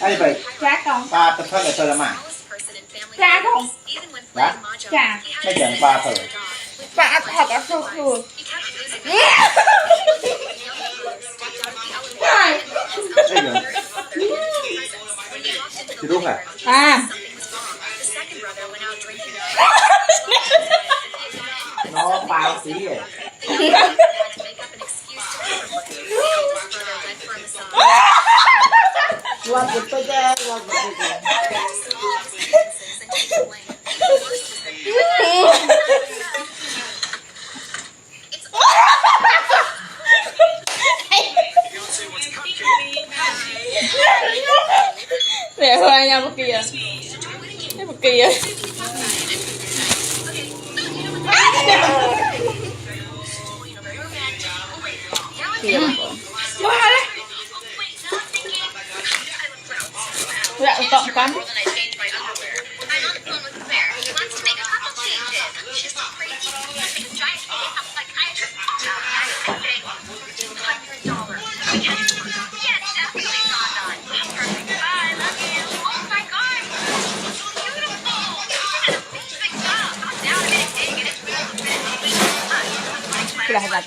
ai vậy Cha con. ba tập thân ở trời làm à Cha con. đó Cha. mấy chẳng ba thời Ba thật là sụt rồi. ai vậy thì đúng à À. nó bao tí vậy Waktu saja, waktu saja. Để hoa nhau một kia. Cái một kia. Kia một con. Hoa đấy. Dạ, cộng cắn. Sudah hebat.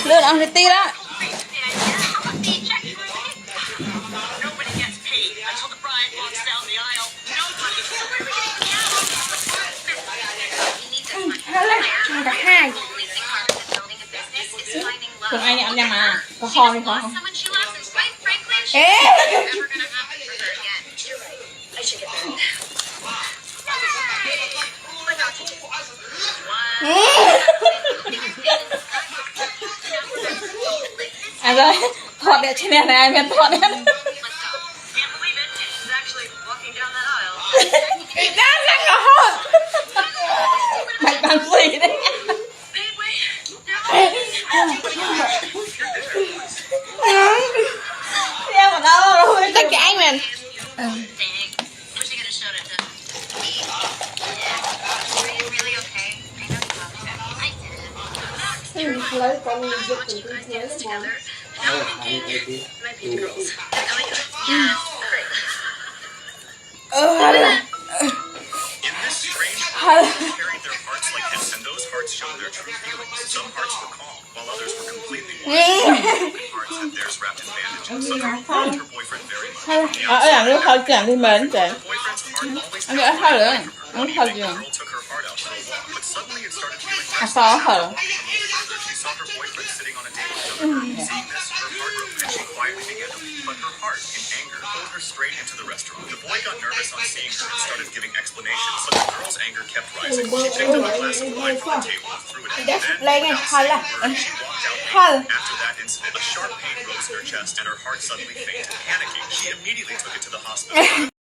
Lượn ăn thịt ti đó. Cả hai. Còn ai ăn nhầm à? Có kho hay không? Ê! À rồi, thọt để trên này ai biết thọt đấy. Đang răng ở hôn. Mày bằng gì đấy. Em ở đâu rồi? Tất cả anh mình. Lấy con giật từ cái thế mà. In this strange world, they carried their hearts like this, and those hearts showed their true feelings. Some hearts were calm, while others were completely wild. Hearts had theirs wrapped in bandages. Some loved her boyfriend very much. Ở làm nước hơi chẳng đi mến kìa. Her boyfriend's heart always Anh gỡ hơi nữa. Anh hơi the gì? girl took her heart out for a walk, but suddenly it started feeling À sao hở? She saw her boyfriend sitting on a date with another girl. Seeing this, her heart broke, and she quietly began to leave. But her heart, in anger, pulled her straight into the restaurant. The boy got nervous on seeing her and started giving explanations, but the girl's anger kept rising. She picked up a glass of wine from the table and threw it at him. Then, without saying a word, she walked out. After that incident, a sharp pain rose in her chest, and her heart suddenly fainted. Panicking, she immediately took it to the hospital.